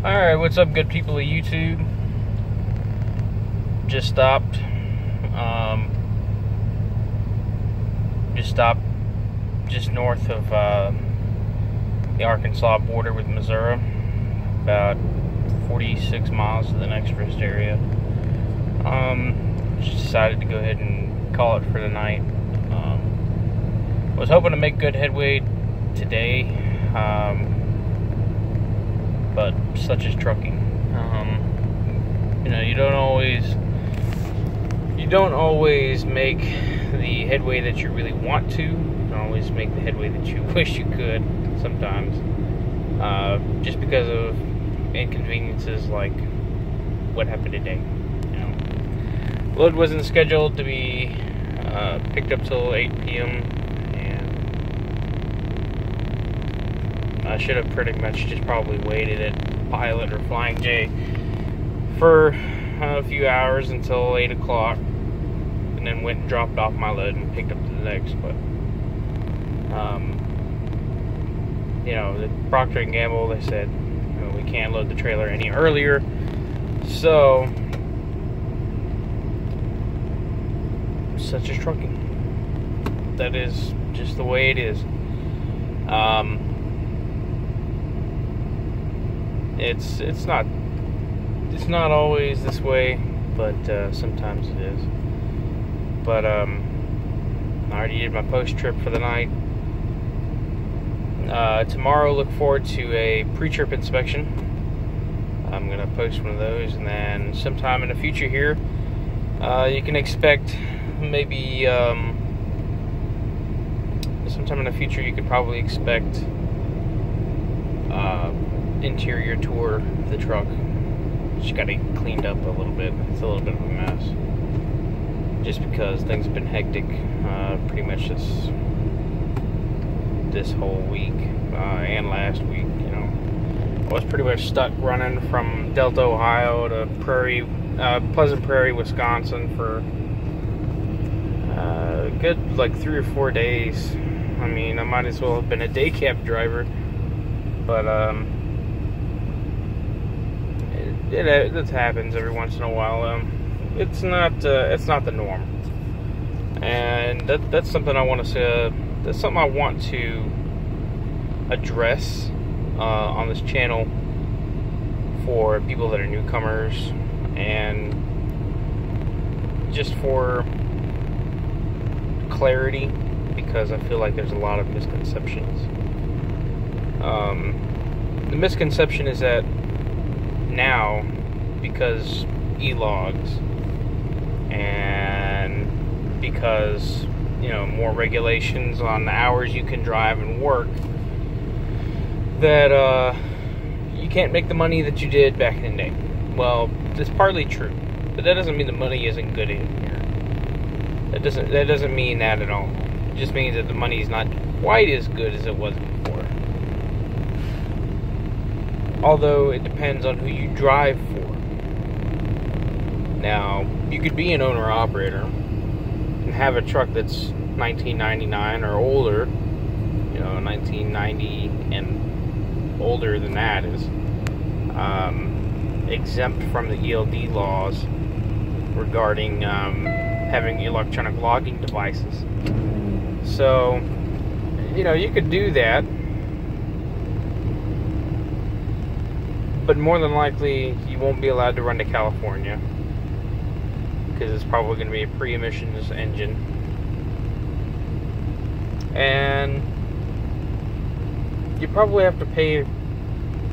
Alright, what's up, good people of YouTube? Just stopped. Just north of the Arkansas border with Missouri. About 46 miles to the next rest area. Just decided to go ahead and call it for the night. Was hoping to make good headway today. But such is trucking. You don't always make the headway that you really want to. You don't always make the headway that you wish you could sometimes. Just because of inconveniences like what happened today. Load wasn't scheduled to be picked up till 8 p.m. I should have pretty much just probably waited at Pilot or Flying J for a few hours until 8 o'clock, and then went and dropped off my load and picked up the next. But the Procter & Gamble, they said we can't load the trailer any earlier, so such is trucking. That is just the way it is. It's not always this way, but sometimes it is. But I already did my post trip for the night. Tomorrow, look forward to a pre-trip inspection. I'm gonna post one of those, and then sometime in the future here, you can expect maybe sometime in the future you could probably expect interior tour of the truck. Just got it cleaned up a little bit. It's a little bit of a mess, just because things have been hectic pretty much this whole week and last week. I was pretty much stuck running from Delta, Ohio to Pleasant Prairie, Wisconsin for a good 3 or 4 days. I mean, I might as well have been a day cab driver, but that happens every once in a while. It's not the norm, and that's something I want to that's something I want to address on this channel for people that are newcomers, and just for clarity, because I feel like there's a lot of misconceptions. The misconception is that now, because e-logs and because more regulations on the hours you can drive and work, that you can't make the money that you did back in the day. Well, that's partly true, but that doesn't mean the money isn't good in here. That doesn't mean that at all. It just means that the money is not quite as good as it was before. Although it depends on who you drive for. Now, you could be an owner-operator and have a truck that's 1999 or older, 1990 and older than that is exempt from the ELD laws regarding having electronic logging devices. So, you could do that, but more than likely you won't be allowed to run to California, because it's probably going to be a pre-emissions engine, and you probably have to pay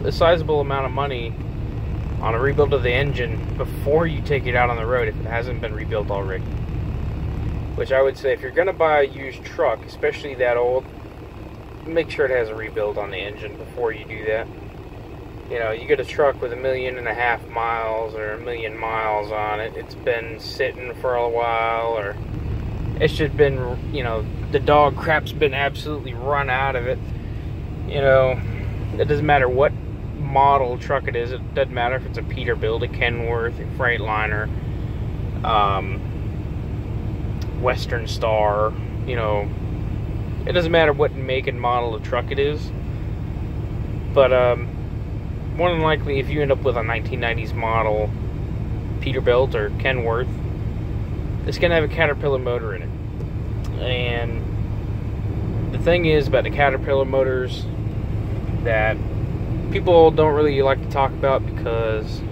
a sizable amount of money on a rebuild of the engine before you take it out on the road if it hasn't been rebuilt already. Which I would say, if you're going to buy a used truck, especially that old, make sure it has a rebuild on the engine before you do that. You get a truck with 1.5 million miles or 1 million miles on it. It's been sitting for a while, or it's just been, the dog crap's been absolutely run out of it. It doesn't matter what model truck it is. It doesn't matter if it's a Peterbilt, a Kenworth, a Freightliner, Western Star. It doesn't matter what make and model of truck it is. But more than likely, if you end up with a 1990s model Peterbilt or Kenworth, it's going to have a Caterpillar motor in it. And the thing is about the Caterpillar motors that people don't really like to talk about because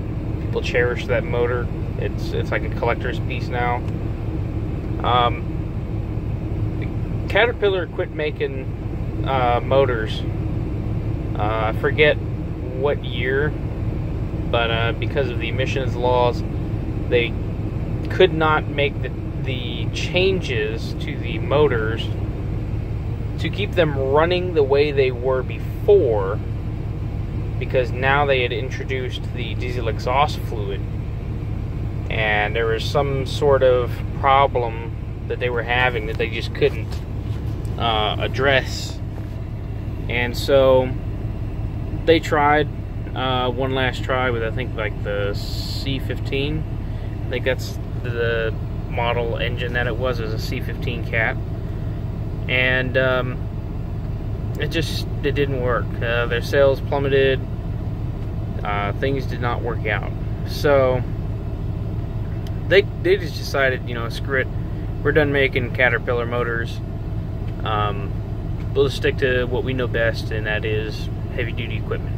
people cherish that motor. It's like a collector's piece now. Caterpillar quit making motors. I forget what year, but because of the emissions laws, they could not make the changes to the motors to keep them running the way they were before, because now they had introduced the diesel exhaust fluid, and there was some sort of problem that they were having that they just couldn't address. And so they tried one last try with, I think, like the C15. I think that's the model engine that it was a C15 Cat, and it didn't work. Their sales plummeted. Things did not work out. So they just decided, you know, screw it. We're done making Caterpillar motors. We'll just stick to what we know best, and that is heavy duty equipment.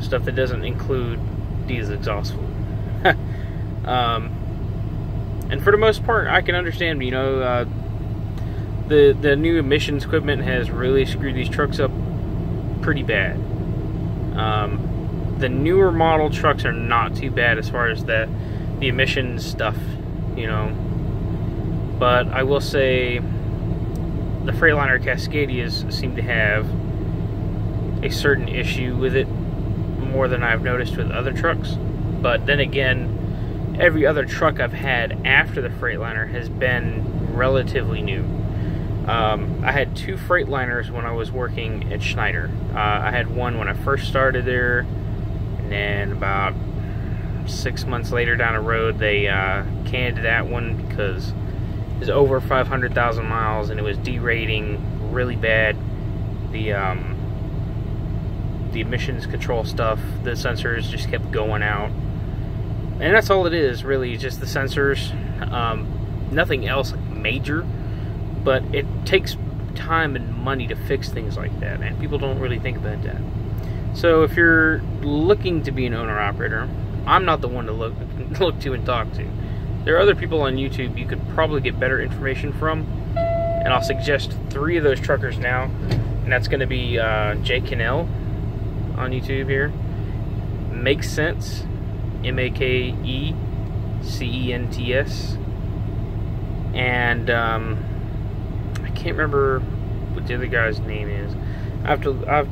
Stuff that doesn't include diesel exhaust fluid. And for the most part, I can understand, you know, the new emissions equipment has really screwed these trucks up pretty bad. The newer model trucks are not too bad as far as the emissions stuff, you know. But I will say the Freightliner Cascadias seem to have a certain issue with it, more than I've noticed with other trucks. But then again, every other truck I've had after the Freightliner has been relatively new. I had two Freightliners when I was working at Schneider. I had one when I first started there, and then about 6 months later down the road, they canned that one because it was over 500,000 miles and it was derating really bad. The emissions control stuff, the sensors just kept going out. And that's all it is, really, just the sensors. Nothing else major, but it takes time and money to fix things like that, and people don't really think about that. So if you're looking to be an owner-operator, I'm not the one to look to and talk to. There are other people on YouTube you could probably get better information from, and I'll suggest 3 of those truckers now, and that's going to be Jay Cannell on YouTube here, Makes Sense, MAKECENTS, and I can't remember what the other guy's name is. I have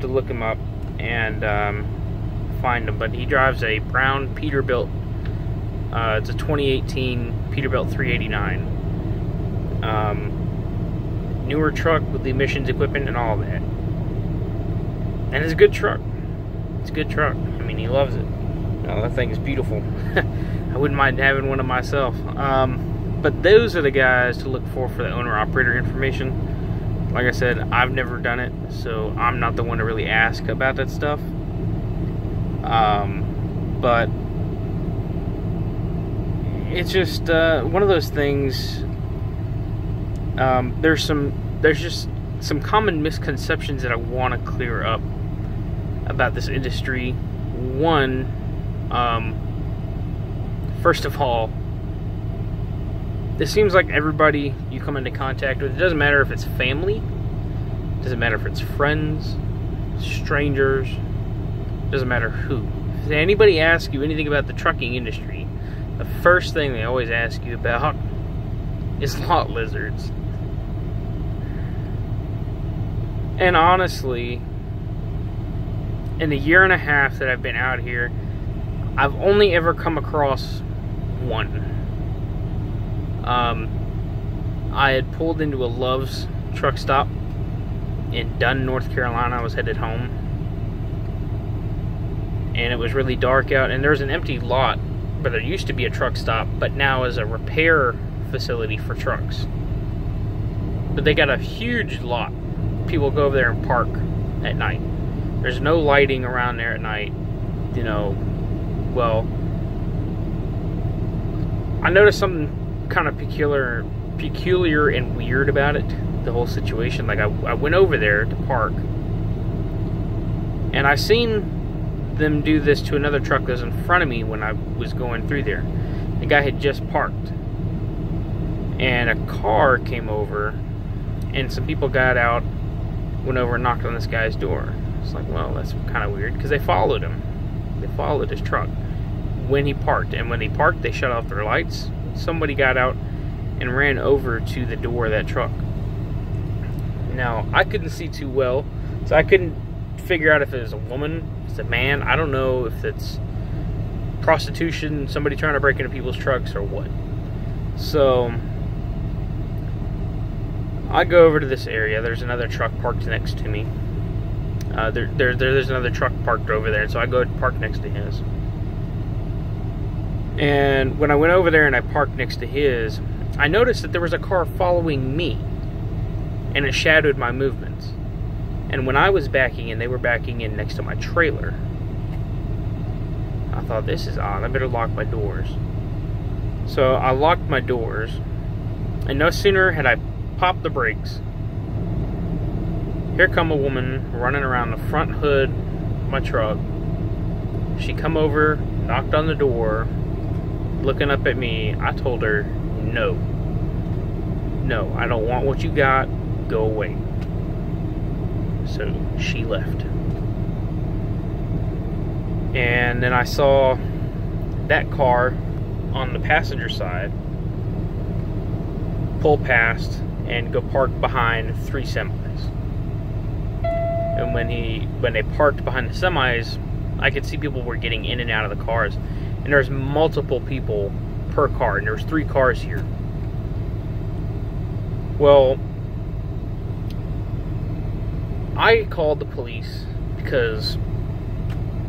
to look him up and find him, but he drives a brown Peterbilt. It's a 2018 Peterbilt 389. Newer truck with the emissions equipment and all that. And it's a good truck. It's a good truck. I mean, he loves it. Oh, that thing is beautiful. I wouldn't mind having one of myself. But those are the guys to look for the owner-operator information. Like I said, I've never done it, so I'm not the one to really ask about that stuff. But it's just one of those things. There's just some common misconceptions that I want to clear up about this industry. One, first of all, it seems like everybody you come into contact with, it doesn't matter if it's family, it doesn't matter if it's friends, strangers, it doesn't matter who. If anybody asks you anything about the trucking industry, the first thing they always ask you about is lot lizards. And honestly, in the year and a half that I've been out here, I've only ever come across one. I had pulled into a Love's truck stop in Dunn, North Carolina. I was headed home, and it was really dark out, and there was an empty lot where there used to be a truck stop, but now is a repair facility for trucks. But they got a huge lot. People go over there and park at night. There's no lighting around there at night. You know, well, I noticed something kind of peculiar and weird about it, the whole situation. Like, I went over there to park, and I seen them do this to another truck that was in front of me when I was going through there. The guy had just parked, and a car came over, and some people got out, went over and knocked on this guy's door. It's like, well, that's kind of weird, because they followed him. They followed his truck when he parked, and when he parked, they shut off their lights. Somebody got out and ran over to the door of that truck. Now, I couldn't see too well, so I couldn't figure out if it was a woman, if it's a man. I don't know if it's prostitution, somebody trying to break into people's trucks, or what. So I go over to this area. There's another truck parked next to me. There's another truck parked over there, so I go park next to his. And when I went over there and I parked next to his, I noticed that there was a car following me, and it shadowed my movements. And when I was backing in, they were backing in next to my trailer. I thought, this is odd, I better lock my doors. So I locked my doors, and no sooner had I popped the brakes, here come a woman running around the front hood of my truck. She come over, knocked on the door, looking up at me. I told her, no, I don't want what you got, go away. So she left. And then I saw that car on the passenger side pull past and go park behind 3 semis. And when they parked behind the semis, I could see people were getting in and out of the cars. And there's multiple people per car, and there's 3 cars here. Well, I called the police because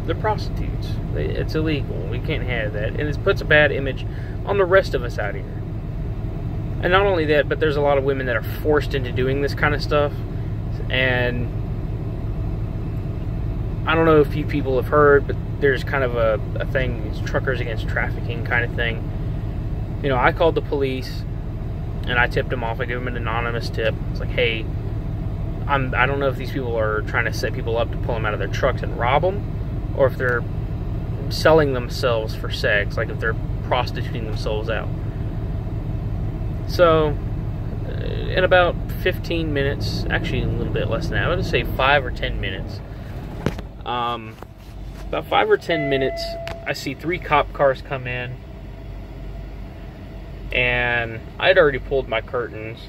they're prostitutes. It's illegal. We can't have that. And it puts a bad image on the rest of us out here. And not only that, but there's a lot of women that are forced into doing this kind of stuff. And I don't know if you people have heard, but there's kind of a thing, it's truckers against trafficking kind of thing. You know, I called the police, and I tipped them off. I gave them an anonymous tip. It's like, hey, I don't know if these people are trying to set people up to pull them out of their trucks and rob them, or if they're selling themselves for sex, like if they're prostituting themselves out. So, in about 15 minutes, actually a little bit less than that, I'm going to say 5 or 10 minutes. About 5 or 10 minutes, I see 3 cop cars come in, and I'd already pulled my curtains,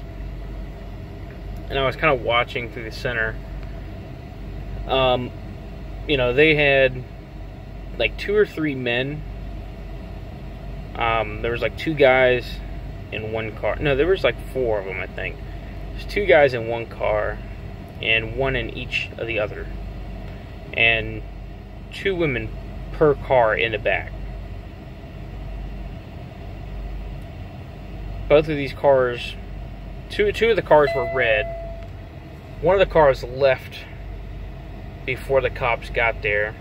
and I was kind of watching through the center. You know, they had like 2 or 3 men. There was like 2 guys in one car. No, there was like 4 of them, I think. There's 2 guys in one car, and 1 in each of the other. And 2 women per car in the back. Both of these cars, two of the cars were red. One of the cars left before the cops got there.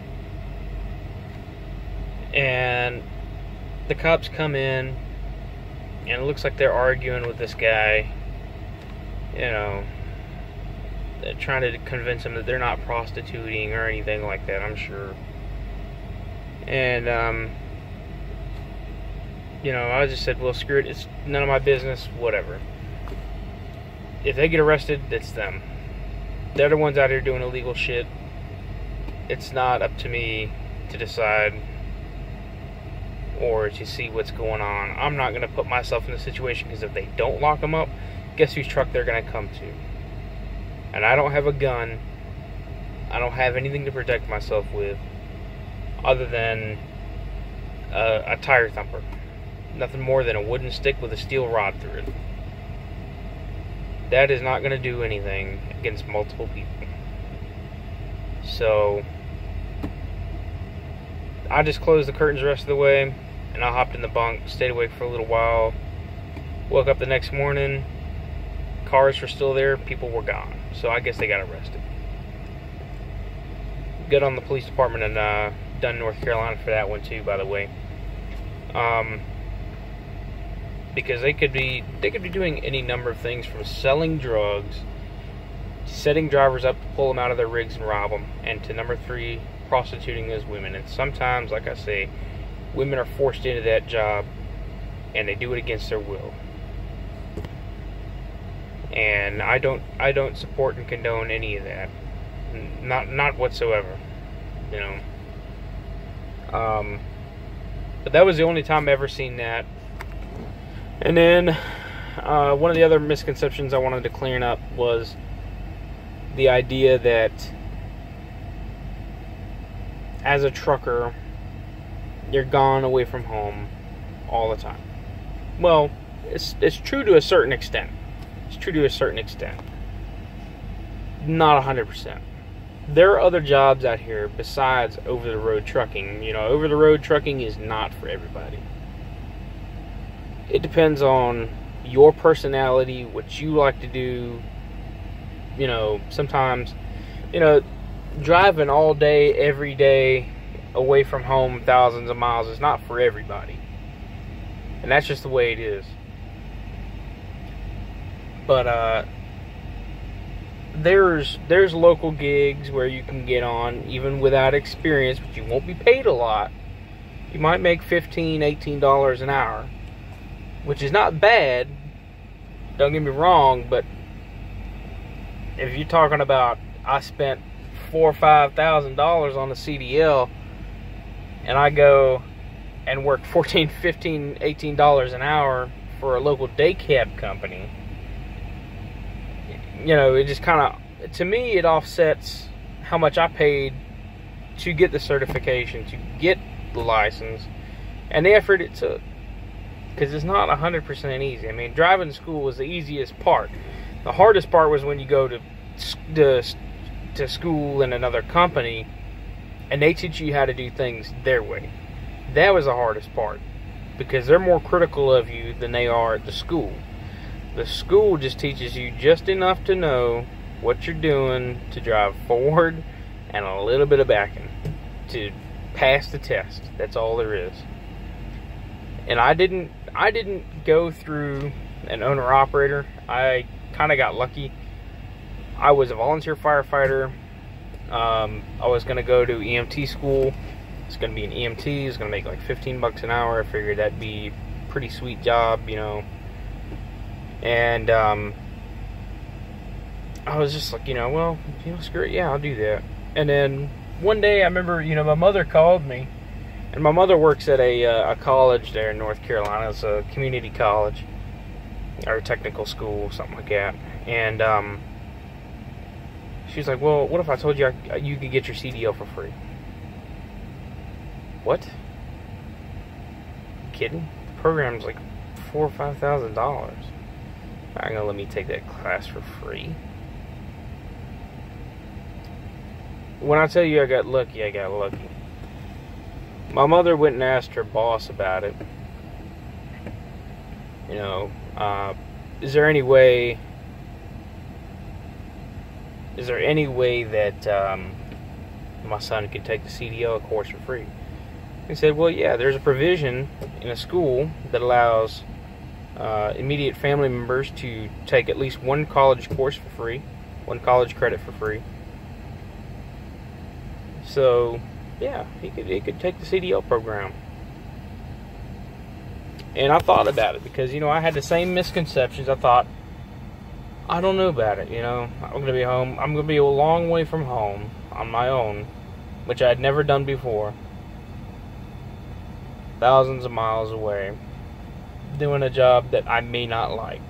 And the cops come in, and it looks like they're arguing with this guy. You know, they're trying to convince him that they're not prostituting or anything like that, I'm sure. And, you know, I just said, well, screw it, it's none of my business, whatever. If they get arrested, it's them. They're the ones out here doing illegal shit. It's not up to me to decide or to see what's going on. I'm not going to put myself in a situation, because if they don't lock them up, guess whose truck they're going to come to? And I don't have a gun. I don't have anything to protect myself with other than a tire thumper. Nothing more than a wooden stick with a steel rod through it. That is not going to do anything against multiple people. So I just closed the curtains the rest of the way, and I hopped in the bunk, stayed awake for a little while. Woke up the next morning, cars were still there, people were gone. So I guess they got arrested. Good on the police department in Dunn, North Carolina for that one too, by the way. Because they could be doing any number of things, from selling drugs, setting drivers up to pull them out of their rigs and rob them, and to number 3, prostituting those women. And sometimes, like I say, women are forced into that job, and they do it against their will. And I don't support and condone any of that, not whatsoever, you know. But that was the only time I ever seen that. And then one of the other misconceptions I wanted to clear up was the idea that as a trucker, you're gone away from home all the time. Well, it's true to a certain extent. It's true to a certain extent. Not 100%. There are other jobs out here besides over-the-road trucking. You know, over-the-road trucking is not for everybody. It depends on your personality, what you like to do. You know, sometimes, you know, driving all day, every day, away from home, thousands of miles, is not for everybody. And that's just the way it is. But, there's local gigs where you can get on, even without experience, but you won't be paid a lot. You might make $15, $18 an hour, which is not bad, don't get me wrong, but if you're talking about, I spent $4,000 or $5,000 on the CDL, and I go and work $14, $15, $18 an hour for a local day cab company, you know, it just kind of, to me, it offsets how much I paid to get the certification, to get the license, and the effort it took. Because it's not 100% easy. I mean, driving school was the easiest part. The hardest part was when you go to school in another company, and they teach you how to do things their way. That was the hardest part, because they're more critical of you than they are at the school. The school just teaches you just enough to know what you're doing to drive forward and a little bit of backing to pass the test. That's all there is. And I didn't go through an owner-operator. I kind of got lucky. I was a volunteer firefighter. I was going to go to EMT school. It's going to be an EMT. It's going to make like $15 an hour. I figured that'd be a pretty sweet job, you know. And I was just like, you know, well, you know, screw it, yeah, I'll do that. And then one day I remember, you know, my mother called me, and my mother works at a college there in North Carolina. It's a community college or a technical school, something like that. And she's like, well, what if I told you you could get your CDL for free? What? You kidding? The program's like $4,000 or $5,000. Not gonna let me take that class for free. When I tell you I got lucky, I got lucky. My mother went and asked her boss about it. You know, is there any way that my son could take the CDL course for free? He said, well, yeah, there's a provision in a school that allows immediate family members to take at least one college course for free, one college credit for free. So, yeah, he could take the CDL program. And I thought about it because, you know, I had the same misconceptions. I thought, I don't know about it, you know. I'm going to be home. I'm going to be a long way from home on my own, which I had never done before. Thousands of miles away, doing a job that I may not like.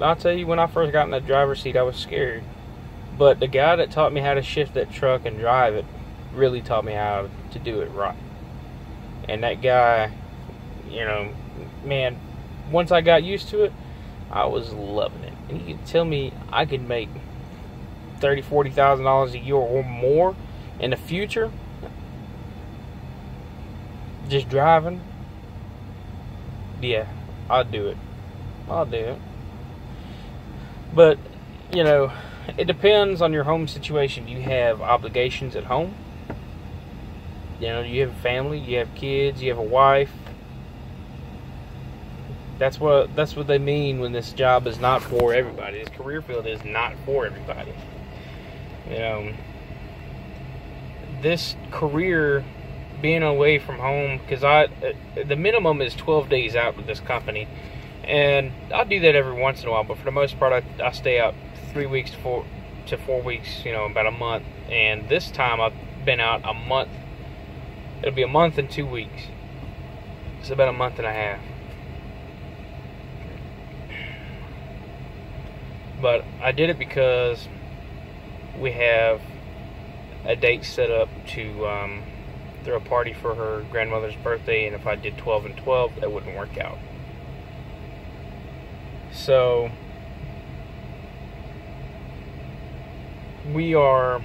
I'll tell you, when I first got in that driver's seat, I was scared. But the guy that taught me how to shift that truck and drive it really taught me how to do it right. And that guy, you know, man, once I got used to it, I was loving it. And he could tell me I could make $30,000, $40,000 a year or more in the future just driving. Yeah, I'll do it. But, you know, it depends on your home situation. Do you have obligations at home? You know, you have a family, you have kids, you have a wife. That's what they mean when this job is not for everybody. This career field is not for everybody. You know, this career, being away from home, because the minimum is 12 days out with this company, and I'll do that every once in a while, but for the most part I stay out 3 weeks to 4 weeks, you know, about a month. And this time I've been out a month. It'll be a month and 2 weeks. It's about a month and a half. But I did it because we have a date set up to throw a party for her grandmother's birthday, and if I did 12 and 12, that wouldn't work out. So we are,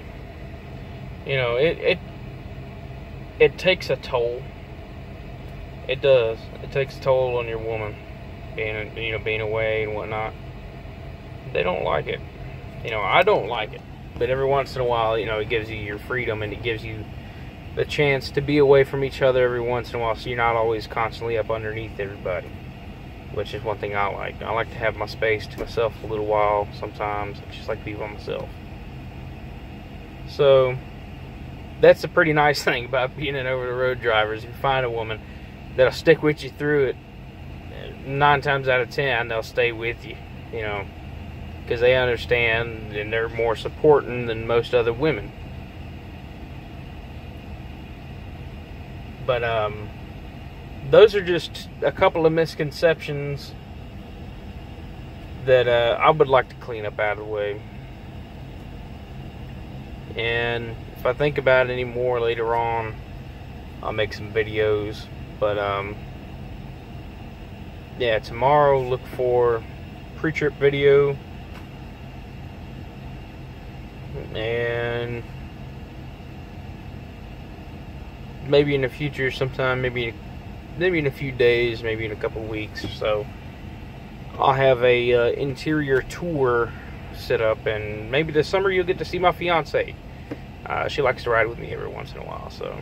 you know, it takes a toll. It does. It takes a toll on your woman, being away and whatnot. They don't like it. You know, I don't like it. But every once in a while, you know, it gives you your freedom, and it gives you the chance to be away from each other every once in a while, so you're not always constantly up underneath everybody, which is one thing I like. I like to have my space to myself a little while sometimes. I just like to be by myself. So that's a pretty nice thing about being an over-the-road driver, is if you find a woman that'll stick with you through it, 9 times out of 10, they'll stay with you, you know, because they understand and they're more supporting than most other women. But those are just a couple of misconceptions that I would like to clean up out of the way. And if I think about it any more later on, I'll make some videos. But yeah, tomorrow look for pre-trip video. And maybe in the future sometime, maybe in a few days, maybe in a couple of weeks or so, I'll have a interior tour set up, and maybe this summer you'll get to see my fiance. She likes to ride with me every once in a while, so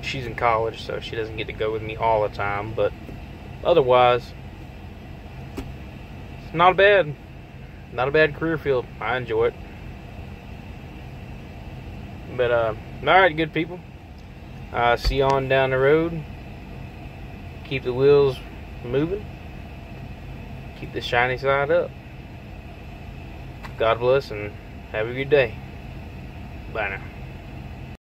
she's in college, so she doesn't get to go with me all the time, but otherwise it's not a bad career field. I enjoy it. But alright, good people, see you on down the road. Keep the wheels moving, keep the shiny side up. God bless, and have a good day. Bye now.